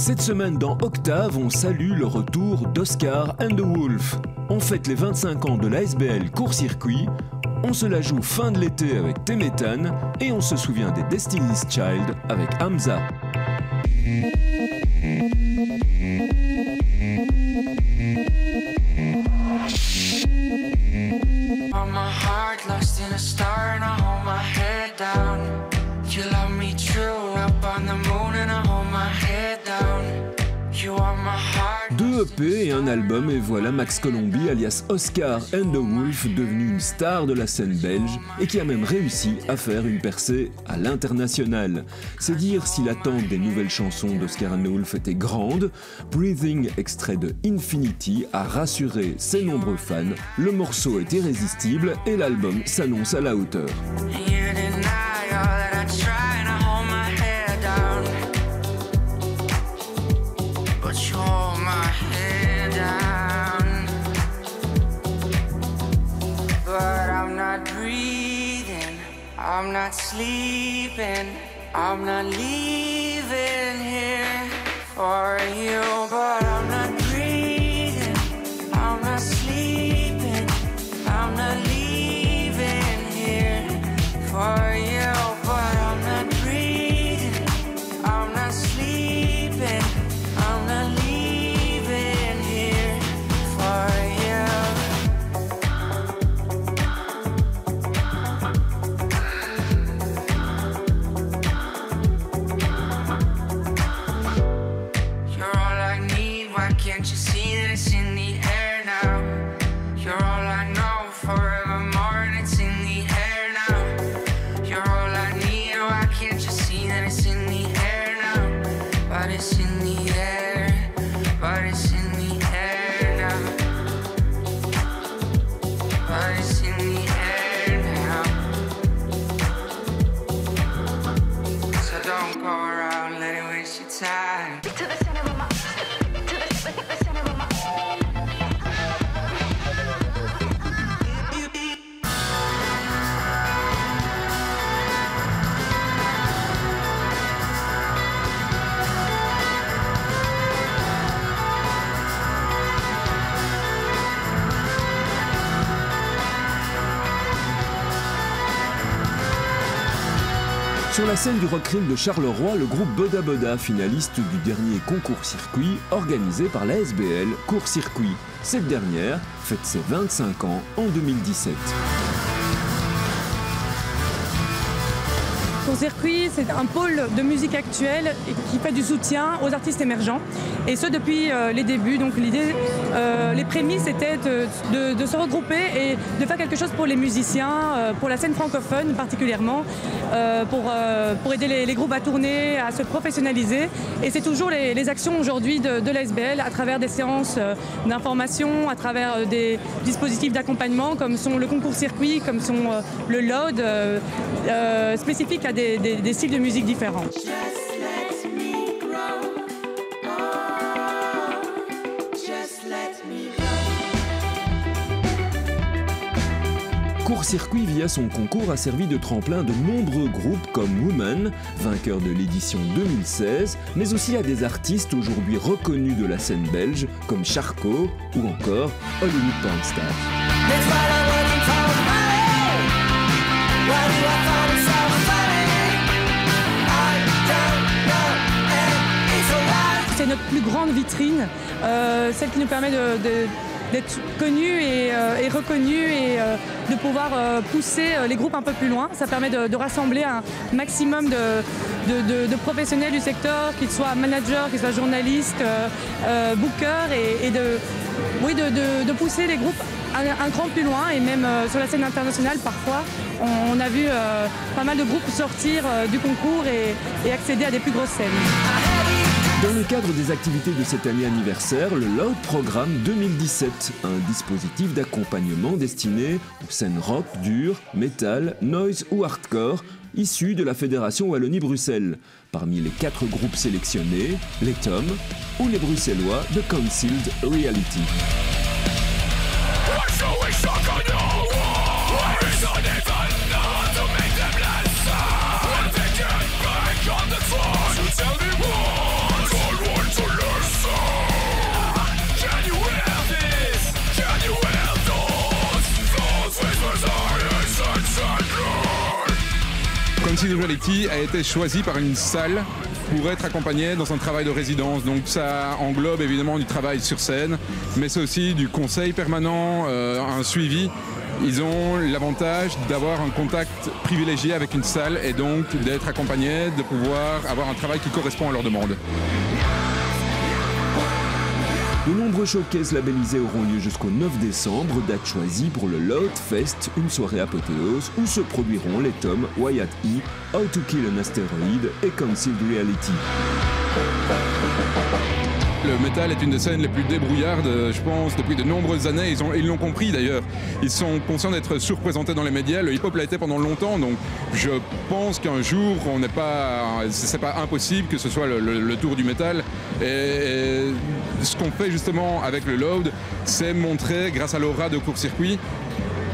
Cette semaine dans Octave, on salue le retour d'Oscar and the Wolf. On fête les 25 ans de l'ASBL Court-Circuit, on se la joue fin de l'été avec Temetan et on se souvient des Destiny's Child avec Hamza. Deux EP et un album et voilà Max Colomby alias Oscar and the Wolf devenu une star de la scène belge et qui a même réussi à faire une percée à l'international. C'est dire si l'attente des nouvelles chansons d'Oscar and the Wolf était grande. Breathing, extrait de Infinity, a rassuré ses nombreux fans. Le morceau est irrésistible et l'album s'annonce à la hauteur. I'm not sleeping, I'm not leaving here for you, but I'm not breathing, I'm not sleeping, I'm not leaving here for you, but I'm not breathing, I'm not sleeping, I'm not leaving here for you. Can't you see that it's in the air now? You're all I know forevermore and it's in the air now. You're all I need, why can't you see that it's in the air now? But it's in the air, but it's in the air now. But it's in the air now. So don't go around letting waste your time. To the center of my Sur la scène du Rock'n'Roll de Charleroi, le groupe Boda Boda, finaliste du dernier concours circuit organisé par la SBL Court-Circuit. Cette dernière fête ses 25 ans en 2017. Court-Circuit, c'est un pôle de musique actuelle qui fait du soutien aux artistes émergents. Et ce depuis les débuts. Donc l'idée, les prémices étaient de se regrouper et de faire quelque chose pour les musiciens, pour la scène francophone particulièrement, pour aider les groupes à tourner, à se professionnaliser. Et c'est toujours les actions aujourd'hui de l'ASBL à travers des séances d'information, à travers des dispositifs d'accompagnement comme sont le concours circuit, comme sont le LOD, spécifiques à des styles de musique différents. Court-Circuit, via son concours, a servi de tremplin de nombreux groupes comme Woman, vainqueur de l'édition 2016, mais aussi à des artistes aujourd'hui reconnus de la scène belge comme Charcot ou encore Hollywood Pornstar. C'est notre plus grande vitrine, celle qui nous permet d'être connus et reconnus et de pouvoir pousser les groupes un peu plus loin. Ça permet de rassembler un maximum de professionnels du secteur, qu'ils soient managers, qu'ils soient journalistes, bookers, et de pousser les groupes un cran plus loin. Et même sur la scène internationale, parfois, on a vu pas mal de groupes sortir du concours et accéder à des plus grosses scènes. Dans le cadre des activités de cette année anniversaire, le LOD Programme 2017, un dispositif d'accompagnement destiné aux scènes rock, dur, metal, noise ou hardcore, issus de la Fédération Wallonie-Bruxelles. Parmi les 4 groupes sélectionnés, les Toms ou les Bruxellois de Concealed Reality. Concealed Reality a été choisi par une salle pour être accompagné dans un travail de résidence. Donc ça englobe évidemment du travail sur scène, mais c'est aussi du conseil permanent, un suivi. Ils ont l'avantage d'avoir un contact privilégié avec une salle et donc d'être accompagnés, de pouvoir avoir un travail qui correspond à leurs demandes. De nombreux showcases labellisés auront lieu jusqu'au 9 décembre, date choisie pour le Loud Fest, une soirée apothéose où se produiront les tomes Wyatt E, How to Kill an Asteroid et Concealed Reality. Le métal est une des scènes les plus débrouillardes, je pense, depuis de nombreuses années. Ils l'ont compris d'ailleurs. Ils sont conscients d'être surreprésentés dans les médias. Le hip-hop l'a été pendant longtemps, donc je pense qu'un jour, c'est pas impossible que ce soit le tour du métal. Et ce qu'on fait justement avec le Loud, c'est montrer, grâce à l'aura de court-circuit,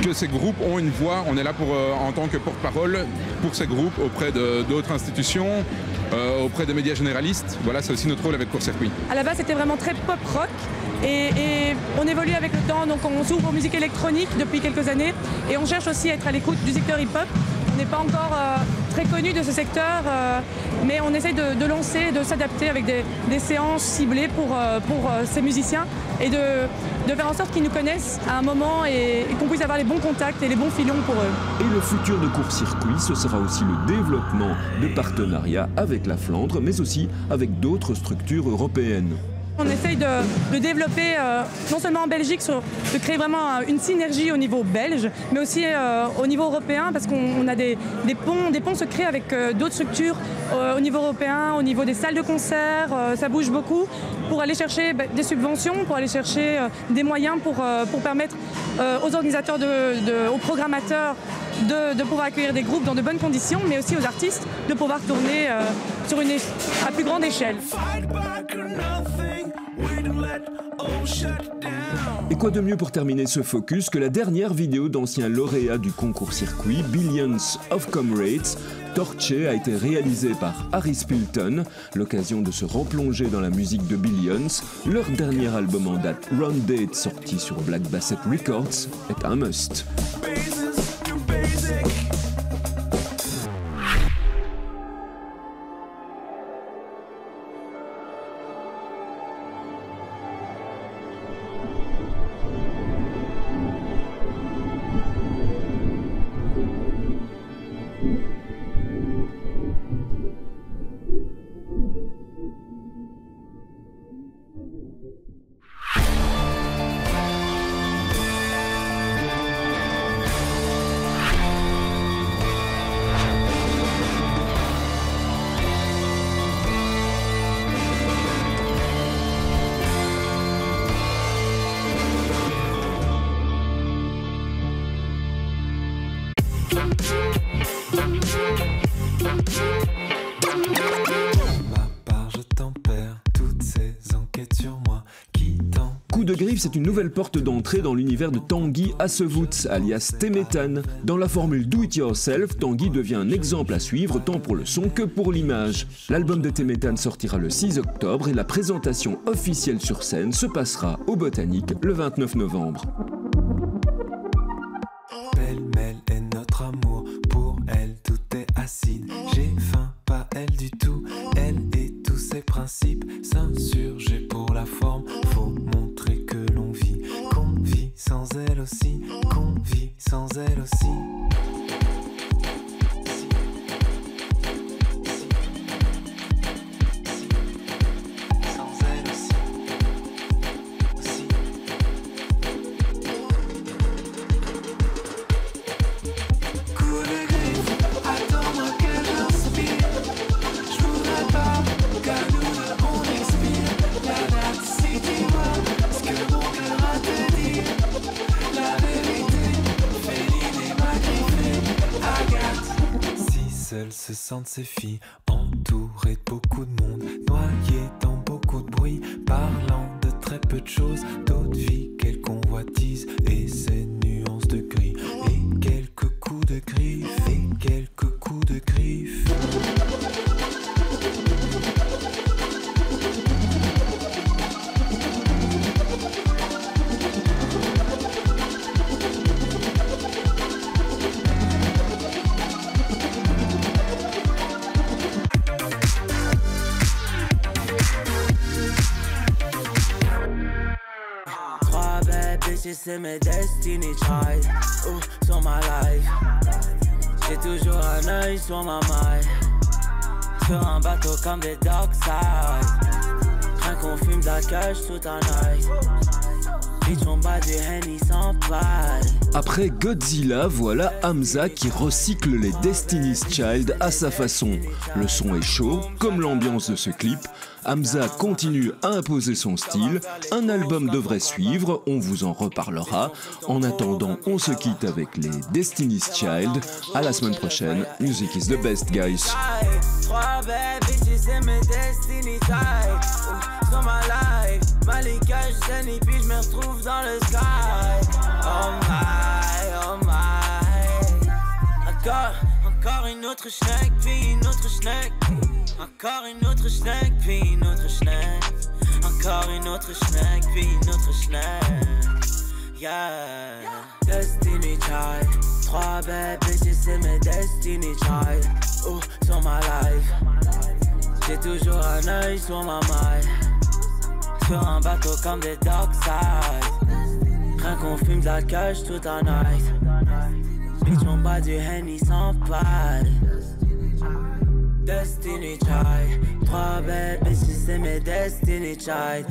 que ces groupes ont une voix. On est là en tant que porte-parole pour ces groupes auprès d'autres institutions, auprès des médias généralistes. Voilà, c'est aussi notre rôle avec court-circuit. À la base, c'était vraiment très pop-rock et on évolue avec le temps. Donc on s'ouvre aux musiques électroniques depuis quelques années et on cherche aussi à être à l'écoute du secteur hip-hop. On n'est pas encore très connu de ce secteur, mais on essaye de lancer, de s'adapter avec des séances ciblées pour ces musiciens et de faire en sorte qu'ils nous connaissent à un moment et qu'on puisse avoir les bons contacts et les bons filons pour eux. Et le futur de court-circuit, ce sera aussi le développement de partenariats avec la Flandre, mais aussi avec d'autres structures européennes. On essaye de développer, non seulement en Belgique, de créer vraiment une synergie au niveau belge, mais aussi au niveau européen, parce qu'on a des ponts se créent avec d'autres structures au niveau européen, au niveau des salles de concert, ça bouge beaucoup, pour aller chercher des subventions, pour aller chercher des moyens pour permettre aux organisateurs, aux programmateurs de pouvoir accueillir des groupes dans de bonnes conditions, mais aussi aux artistes de pouvoir tourner à plus grande échelle. Et quoi de mieux pour terminer ce focus que la dernière vidéo d'anciens lauréats du concours circuit, Billions of Comrades. Torche a été réalisée par Harry Spilton, l'occasion de se replonger dans la musique de Billions. Leur dernier album en date, Round Date, sorti sur Black Basset Records, est un must. Coup de griffe, c'est une nouvelle porte d'entrée dans l'univers de Tanguy Assewoods, alias Temetan. Dans la formule Do It Yourself, Tanguy devient un exemple à suivre tant pour le son que pour l'image. L'album de Temetan sortira le 6 octobre et la présentation officielle sur scène se passera au Botanique le 29 novembre. Pêle-mêle est notre amour, pour elle tout est acide. J'ai faim, pas elle du tout, elle et tous ses principes s'insurger pour la forme. Faut montrer que l'on vit, qu'on vit sans elle aussi, qu'on vit sans elle aussi. Seules se sentent ces filles, entourées de beaucoup de monde, noyées dans beaucoup de bruit, parlant de très peu de choses, d'autres vies qu'elles convoitisent, et ces nuances de gris, et quelques coups de griffes, et quelques coups de griffes. c'est mes Destiny Child. Oh, sur ma life. J'ai toujours un œil sur ma maille. Sur un bateau comme des Dockside. Rien qu'on fume de la cage tout un night. Bitch, on bat du Henny sans paille. Après Godzilla, voilà Hamza qui recycle les Destiny's Child à sa façon. Le son est chaud, comme l'ambiance de ce clip. Hamza continue à imposer son style. Un album devrait suivre, on vous en reparlera. En attendant, on se quitte avec les Destiny's Child. À la semaine prochaine. Music is the best, guys. 3 bad bitches, c'est mes Destiny Child. Sur ma life, Malika, je sais ni puis je me retrouve dans le sky. Oh my, oh my. Encore une autre schneck, puis une autre schneck. Encore une autre schneck, puis une autre schneck. Encore une autre schneck, puis une autre schneck. Yeah. Destiny Child. 3 bad bitches, c'est mes Destiny Child. Oh, sur ma life. J'ai toujours un œil sur ma maille. Sur un bateau comme des Dockside. Rien qu'on fume de la cage tout un night. Bitch, on bat du Henny sans paille. Destiny Child. 3 bad bitches, c'est mes Destiny Child.